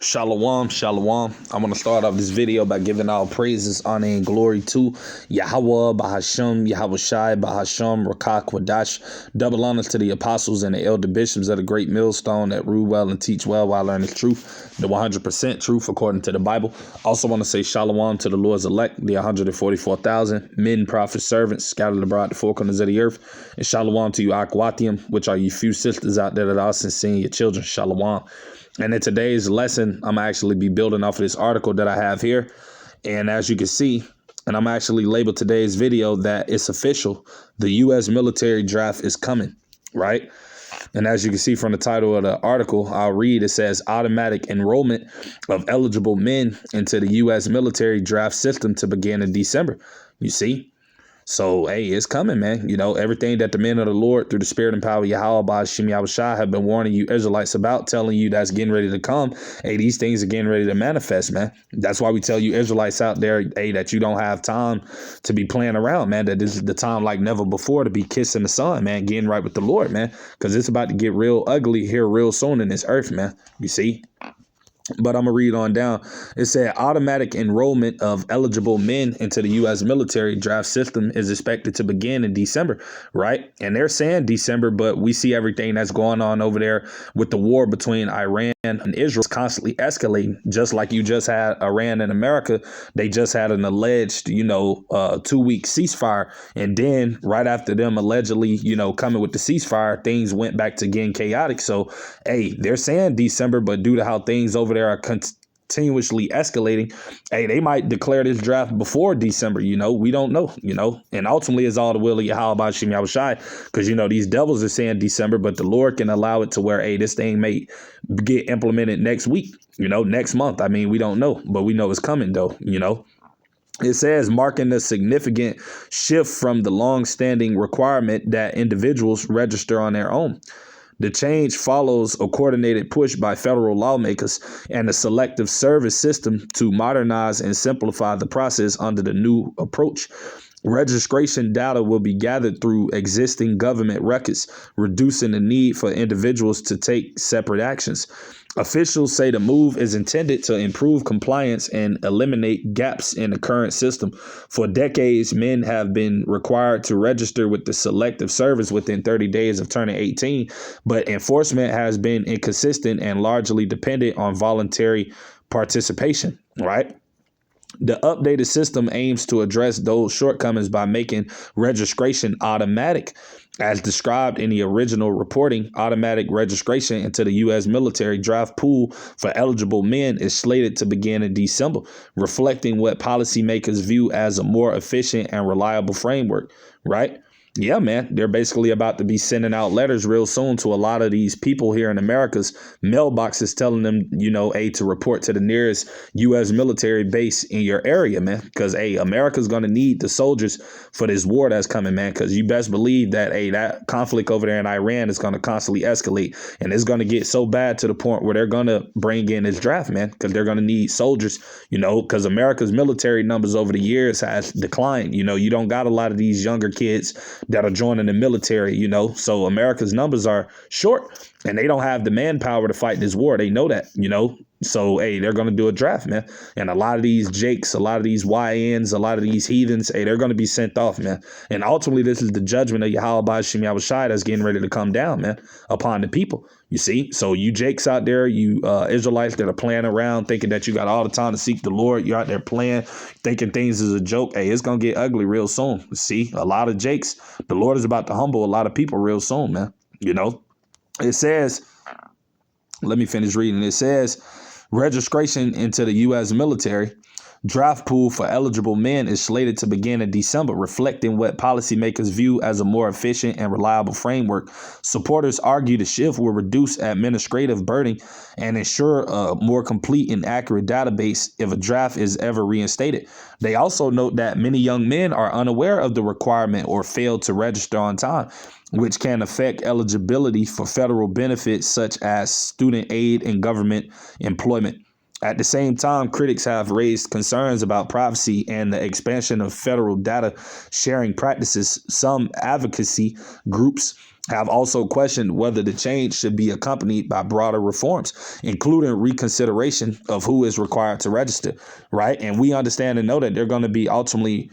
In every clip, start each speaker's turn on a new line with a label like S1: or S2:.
S1: Shalom, shalom. I'm going to start off this video by giving all praises, honor, and glory to Yahweh, Bahasham, Yahweh Shai, Bahasham, Rakak, Wadash. Double honors to the apostles and the elder bishops of the great millstone that rule well and teach well while learning truth, the 100% truth according to the Bible. Also want to say shalom to the Lord's elect, the 144,000 men, prophets, servants scattered abroad the four corners of the earth. And shalom to you, Akwatium, which are you few sisters out there that are also seeing your children. Shalom. And in today's lesson, I'm actually be building off of this article that I have here. And as you can see, and I'm actually labeled today's video that it's official. The U.S. military draft is coming, right? And as you can see from the title of the article, I'll read, it says automatic enrollment of eligible men into the U.S. military draft system to begin in December. You see? So, hey, it's coming, man. You know, everything that the men of the Lord through the spirit and power of Yahweh, Ba'ashim Yahushua have been warning you Israelites about, telling you that's getting ready to come. Hey, these things are getting ready to manifest, man. That's why we tell you Israelites out there, hey, that you don't have time to be playing around, man, that this is the time like never before to be kissing the sun, man, getting right with the Lord, man, because it's about to get real ugly here real soon in this earth, man. You see? But I'm going to read on down. It said automatic enrollment of eligible men into the U.S. military draft system is expected to begin in December, right? And they're saying December, but we see everything that's going on over there with the war between Iran and Israel constantly escalating, just like you just had Iran and America. They just had an alleged, 2-week ceasefire. And then right after them allegedly, coming with the ceasefire, things went back to getting chaotic. So, hey, they're saying December, but due to how things over there are continuously escalating, hey, they might declare this draft before December. We don't know, and ultimately it's all the will of Yahweh Ba'ashim Yahushai, because, these devils are saying December, but the Lord can allow it to where, hey, this thing may get implemented next week, next month. I mean, we don't know, but we know it's coming though, It says marking a significant shift from the long-standing requirement that individuals register on their own. The change follows a coordinated push by federal lawmakers and a selective service system to modernize and simplify the process under the new approach. Registration data will be gathered through existing government records, reducing the need for individuals to take separate actions. Officials say the move is intended to improve compliance and eliminate gaps in the current system. For decades, men have been required to register with the Selective Service within 30 days of turning 18, but enforcement has been inconsistent and largely dependent on voluntary participation, right? The updated system aims to address those shortcomings by making registration automatic. As described in the original reporting, automatic registration into the U.S. military draft pool for eligible men is slated to begin in December, reflecting what policymakers view as a more efficient and reliable framework, right? Yeah, man, they're basically about to be sending out letters real soon to a lot of these people here in America's mailboxes telling them, to report to the nearest U.S. military base in your area, man, because, America's going to need the soldiers for this war that's coming, man, because you best believe that, that conflict over there in Iran is going to constantly escalate, and it's going to get so bad to the point where they're going to bring in this draft, man, because they're going to need soldiers, because America's military numbers over the years has declined. You don't got a lot of these younger kids that are joining the military, so America's numbers are short and they don't have the manpower to fight this war. They know that, so, hey, they're going to do a draft, man. And a lot of these Jakes, a lot of these YNs, a lot of these heathens, hey, they're going to be sent off, man. And ultimately, this is the judgment of Yahweh Ba'ashim Yahushai that's getting ready to come down, man, upon the people. You see? So you Jakes out there, you Israelites that are playing around thinking that you got all the time to seek the Lord. You're out there playing, thinking things is a joke. Hey, it's going to get ugly real soon. See? A lot of Jakes. The Lord is about to humble a lot of people real soon, man. It says, let me finish reading. It says, registration into the U.S. military draft pool for eligible men is slated to begin in December, reflecting what policymakers view as a more efficient and reliable framework. Supporters argue the shift will reduce administrative burden and ensure a more complete and accurate database if a draft is ever reinstated. They also note that many young men are unaware of the requirement or fail to register on time, which can affect eligibility for federal benefits such as student aid and government employment. At the same time, critics have raised concerns about privacy and the expansion of federal data sharing practices. Some advocacy groups have also questioned whether the change should be accompanied by broader reforms, including reconsideration of who is required to register, right? And we understand and know that they're going to be ultimately,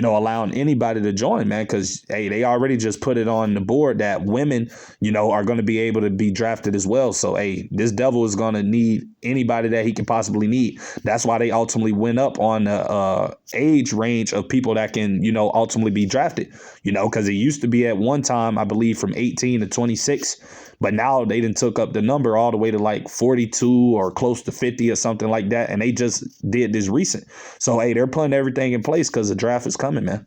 S1: allowing anybody to join, man, because, hey, they already just put it on the board that women, are going to be able to be drafted as well. So, hey, this devil is going to need anybody that he can possibly need. That's why they ultimately went up on the age range of people that can, ultimately be drafted, because it used to be at one time, I believe, from 18 to 26. But now they done took up the number all the way to like 42 or close to 50 or something like that. And they just did this recent. So, hey, they're putting everything in place because the draft is coming, man.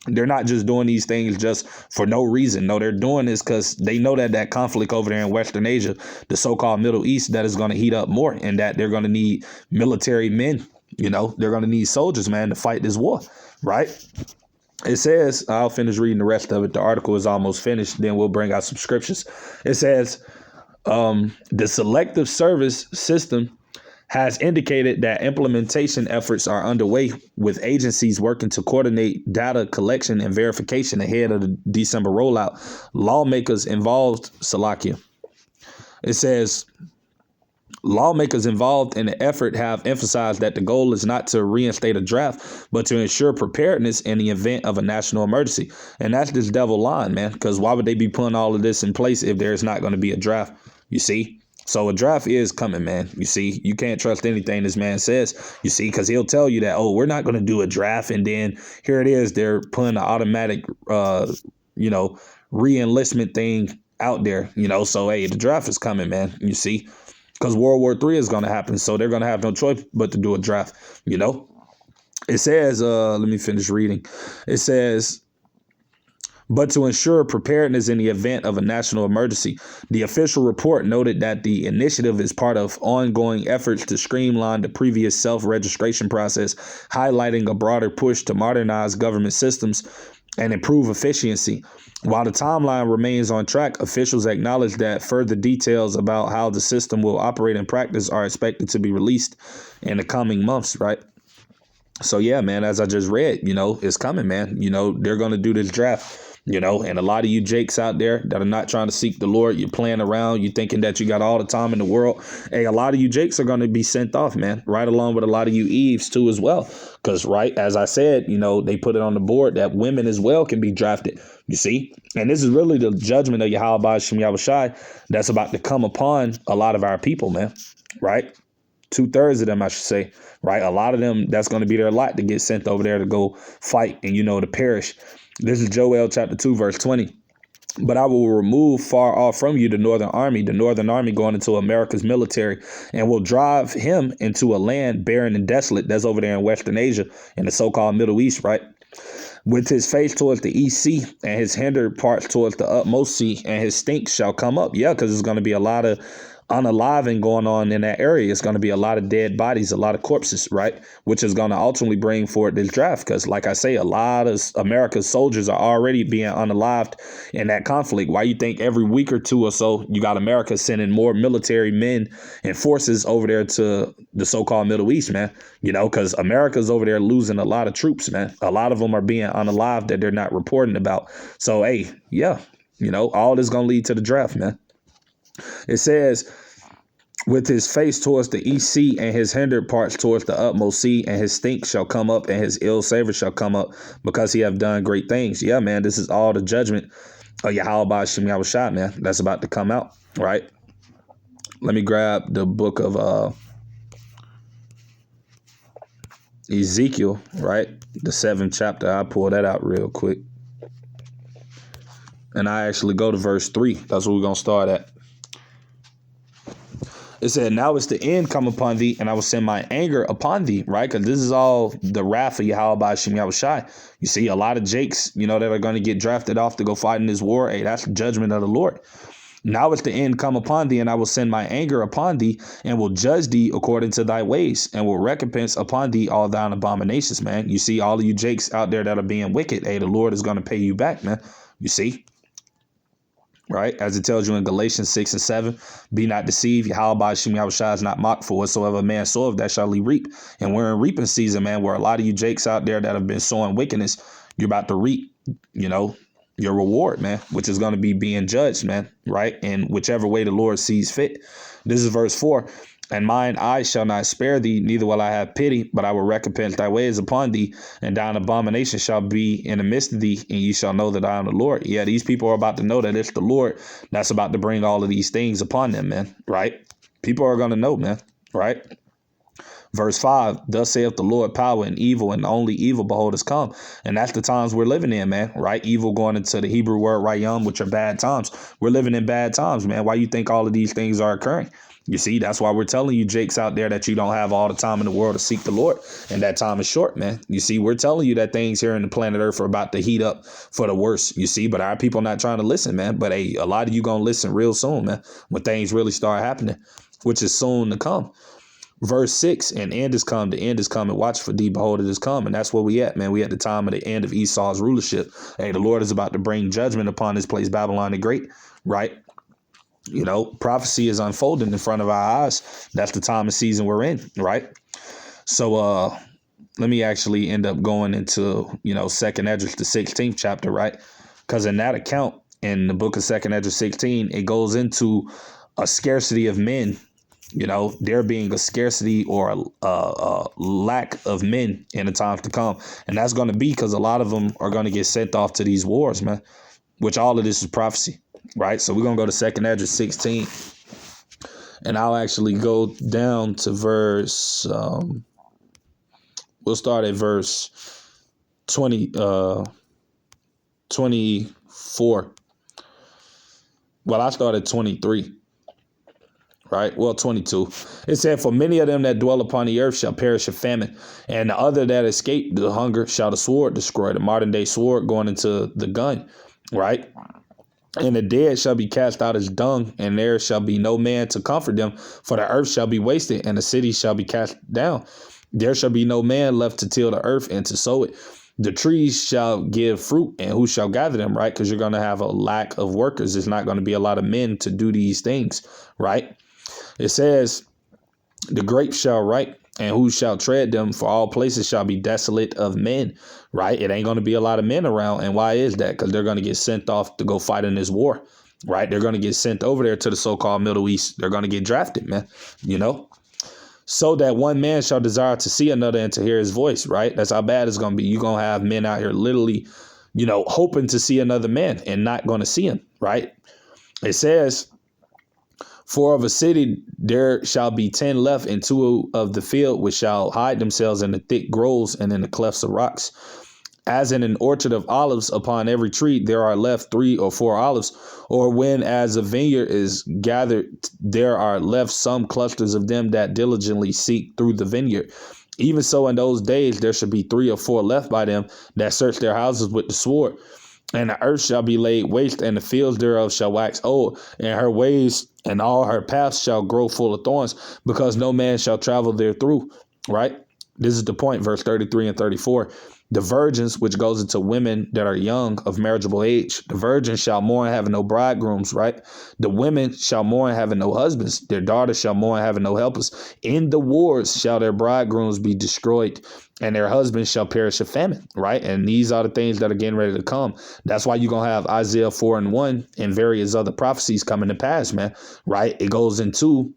S1: They're not just doing these things just for no reason. No, they're doing this because they know that conflict over there in Western Asia, the so-called Middle East, that is going to heat up more, and that they're going to need military men. They're going to need soldiers, man, to fight this war, right? It says, I'll finish reading the rest of it. The article is almost finished. Then we'll bring out some scriptures. It says, the selective service system has indicated that implementation efforts are underway, with agencies working to coordinate data collection and verification ahead of the December rollout. Lawmakers involved, Salakia. It says, lawmakers involved in the effort have emphasized that the goal is not to reinstate a draft, but to ensure preparedness in the event of a national emergency. And that's this devil line, man, because why would they be putting all of this in place if there's not going to be a draft? You see? So a draft is coming, man. You see, you can't trust anything this man says, you see, because he'll tell you that, oh, we're not going to do a draft. And then here it is. They're putting an automatic, re-enlistment thing out there, So, hey, the draft is coming, man. You see, because World War III is going to happen. So they're going to have no choice but to do a draft, It says, let me finish reading. It says, but to ensure preparedness in the event of a national emergency. The official report noted that the initiative is part of ongoing efforts to streamline the previous self-registration process, highlighting a broader push to modernize government systems and improve efficiency. While the timeline remains on track, officials acknowledge that further details about how the system will operate in practice are expected to be released in the coming months, right? So, yeah, man, as I just read, it's coming, man. They're going to do this draft. And a lot of you Jakes out there that are not trying to seek the Lord, you're playing around, you're thinking that you got all the time in the world. Hey, a lot of you Jakes are going to be sent off, man, right along with a lot of you Eves, too, as well. Because, right, as I said, they put it on the board that women as well can be drafted, you see. And this is really the judgment of Yahweh Shem Yahushai that's about to come upon a lot of our people, man, right? 2/3 of them, I should say, right? A lot of them, that's going to be their lot to get sent over there to go fight and, to perish. This is Joel chapter 2, verse 20. But I will remove far off from you the northern army going into America's military, and will drive him into a land barren and desolate. That's over there in Western Asia, in the so-called Middle East, right? With his face towards the east sea and his hinder parts towards the utmost sea, and his stink shall come up. Yeah, because there's going to be a lot of unaliving going on in that area. It's going to be a lot of dead bodies, a lot of corpses, right? Which is going to ultimately bring forth this draft. Because like I say, a lot of America's soldiers are already being unalived in that conflict. Why you think every week or two or so, you got America sending more military men and forces over there to the so-called Middle East, man? Because America's over there losing a lot of troops, man. A lot of them are being unalived that they're not reporting about. So, hey, yeah, all this going to lead to the draft, man. It says, with his face towards the east sea and his hinder parts towards the utmost sea, and his stink shall come up and his ill savor shall come up, because he have done great things. Yeah, man, this is all the judgment of Yahweh Shem Yahushua, man, that's about to come out, right? Let me grab the book of Ezekiel, right? The 7th chapter. I'll pull that out real quick. And I actually go to verse 3. That's where we're going to start at. It said, now is the end come upon thee, and I will send my anger upon thee, right? Because this is all the wrath of Yahweh Shem Yahushai. You see, a lot of Jakes, that are going to get drafted off to go fight in this war. Hey, that's the judgment of the Lord. Now is the end come upon thee, and I will send my anger upon thee, and will judge thee according to thy ways, and will recompense upon thee all thine abominations, man. You see, all of you Jakes out there that are being wicked, hey, the Lord is going to pay you back, man. You see? Right, as it tells you in Galatians 6 and 7, be not deceived. Yahweh Shem Yahushua is not mocked, for whatsoever a man soweth, that shall he reap. And we're in reaping season, man, where a lot of you Jakes out there that have been sowing wickedness, you're about to reap, your reward, man, which is going to be being judged, man, right? And whichever way the Lord sees fit. This is verse 4. And mine eyes shall not spare thee, neither will I have pity, but I will recompense thy ways upon thee, and thine abomination shall be in the midst of thee, and ye shall know that I am the Lord. Yeah, these people are about to know that it's the Lord that's about to bring all of these things upon them, man, right? People are going to know, man, right? Verse 5, thus saith the Lord, power and evil, and only evil behold is come. And that's the times we're living in, man, right? Evil going into the Hebrew word rayam, which are bad times. We're living in bad times, man. Why you think all of these things are occurring? You see, that's why we're telling you, Jakes out there, that you don't have all the time in the world to seek the Lord. And that time is short, man. You see, we're telling you that things here in the planet Earth are about to heat up for the worst. You see, but our people not trying to listen, man. But hey, a lot of you going to listen real soon, man, when things really start happening, which is soon to come. Verse 6, and end is come, the end is come, and watch for thee, behold, it is come. And that's where we at, man. We at the time of the end of Esau's rulership. Hey, the Lord is about to bring judgment upon this place, Babylon the Great, right? You know, prophecy is unfolding in front of our eyes. That's the time and season we're in, right? So let me actually end up going into, you know, 2nd Esdras, the 16th chapter, right? Because in that account, in the book of 2nd Esdras 16, it goes into a scarcity of men, you know, there being a scarcity or a lack of men in the times to come. And that's going to be because a lot of them are going to get sent off to these wars, man, which all of this is prophecy. Right. So we're going to go to 2nd Esdras 16, and I'll actually go down to verse. We'll start at verse 24. Well, I started 23. Right. Well, 22. It said, for many of them that dwell upon the earth shall perish of famine, and the other that escape the hunger shall the sword destroy. The modern day sword going into the gun. Right. And the dead shall be cast out as dung, and there shall be no man to comfort them, for the earth shall be wasted, and the city shall be cast down. There shall be no man left to till the earth and to sow it. The trees shall give fruit, and who shall gather them, right? Because you're going to have a lack of workers. There's not going to be a lot of men to do these things, right? It says, the grapes shall ripe, and who shall tread them? For all places shall be desolate of men, right? It ain't going to be a lot of men around. And why is that? Because they're going to get sent off to go fight in this war, right? They're going to get sent over there to the so-called Middle East. They're going to get drafted, man, you know? So that one man shall desire to see another and to hear his voice, right? That's how bad it's going to be. You're going to have men out here literally, you know, hoping to see another man and not going to see him, right? It says, for of a city there shall be 10 left, and 2 of the field which shall hide themselves in the thick groves and in the clefts of rocks. As in an orchard of olives, upon every tree there are left 3 or 4 olives, or when as a vineyard is gathered, there are left some clusters of them that diligently seek through the vineyard. Even so in those days there shall be 3 or 4 left by them that search their houses with the sword. And the earth shall be laid waste, and the fields thereof shall wax old, and her ways and all her paths shall grow full of thorns, because no man shall travel there through. Right? This is the point, verse 33 and 34. The virgins, which goes into women that are young of marriageable age, the virgins shall mourn having no bridegrooms, right? The women shall mourn having no husbands. Their daughters shall mourn having no helpers. In the wars shall their bridegrooms be destroyed, and their husbands shall perish of famine, right? And these are the things that are getting ready to come. That's why you're going to have Isaiah 4:1 and various other prophecies coming to pass, man, right? It goes into,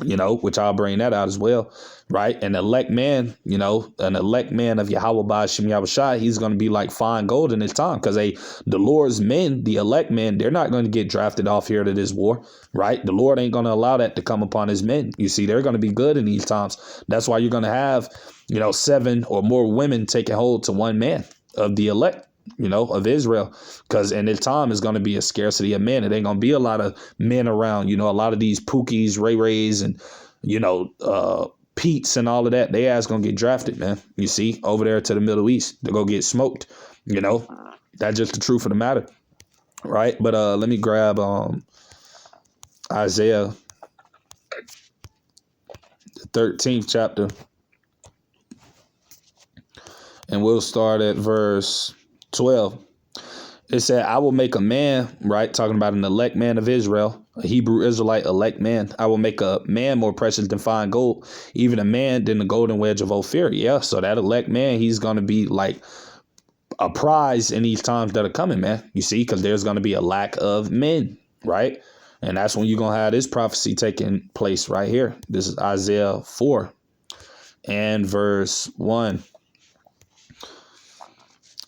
S1: you know, which I'll bring that out as well, right? An elect man, you know, an elect man of Yahweh Ba'ashem Yahushai, he's going to be like fine gold in his time, because the Lord's men, the elect men, they're not going to get drafted off here to this war, right? The Lord ain't going to allow that to come upon his men. You see, they're going to be good in these times. That's why you're going to have, you know, 7 or more women taking hold to one man of the elect, you know, of Israel, because in this time is going to be a scarcity of men. It ain't going to be a lot of men around, you know, a lot of these Pookies, Ray Rays, and, you know, Pete's and all of that. They ass going to get drafted, man. You see, over there to the Middle East, they're going to get smoked, you know. That's just the truth of the matter, right? But let me grab Isaiah, the 13th chapter, and we'll start at verse 12. It said, I will make a man, right? Talking about an elect man of Israel, a Hebrew Israelite elect man. I will make a man more precious than fine gold, even a man than the golden wedge of Ophir. Yeah, so that elect man, he's going to be like a prize in these times that are coming, man. You see, because there's going to be a lack of men, right? And that's when you're going to have this prophecy taking place right here. This is Isaiah 4 and verse 1.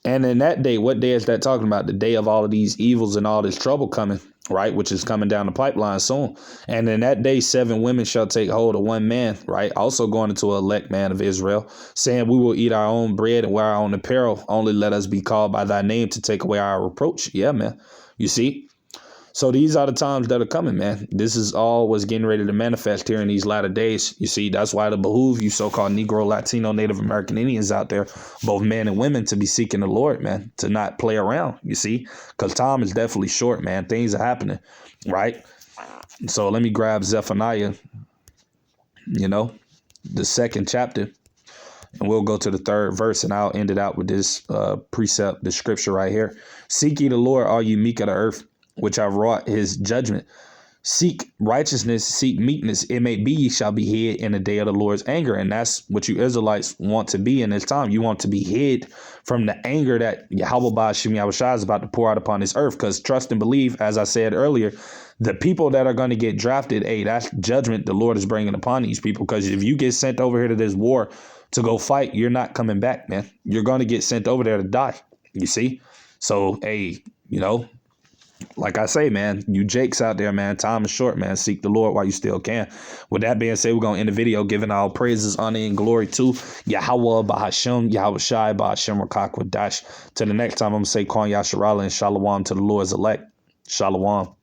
S1: And in that day, what day is that talking about? The day of all of these evils and all this trouble coming, right? Which is coming down the pipeline soon. And in that day, 7 women shall take hold of one man, right? Also going into an elect man of Israel, saying, we will eat our own bread and wear our own apparel. Only let us be called by thy name to take away our reproach. Yeah, man. You see? So these are the times that are coming, man. This is all what's getting ready to manifest here in these latter days. You see, that's why it behoove you so-called Negro, Latino, Native American Indians out there, both men and women, to be seeking the Lord, man, to not play around, you see, because time is definitely short, man. Things are happening, right? So let me grab Zephaniah, the 2nd chapter, and we'll go to the 3rd verse, and I'll end it out with this precept, the scripture right here. Seek ye the Lord, all you meek of the earth, which have wrought his judgment. Seek righteousness, seek meekness. It may be ye shall be hid in the day of the Lord's anger. And that's what you Israelites want to be in this time. You want to be hid from the anger that Yahweh Ba'ashem Yahushua is about to pour out upon this earth. Because trust and believe, as I said earlier, the people that are going to get drafted, that's judgment the Lord is bringing upon these people. Because if you get sent over here to this war to go fight, you're not coming back, man. You're going to get sent over there to die. You see? So, like I say, man, you Jakes out there, man, time is short, man. Seek the Lord while you still can. With that being said, we're going to end the video giving all praises, honor, and glory to Yahweh Ba'ashem, Yahushai Ba'ashem Rakak Wadash. Till the next time, I'm going to say Kwan Yasharala and Shalom to the Lord's elect. Shalom.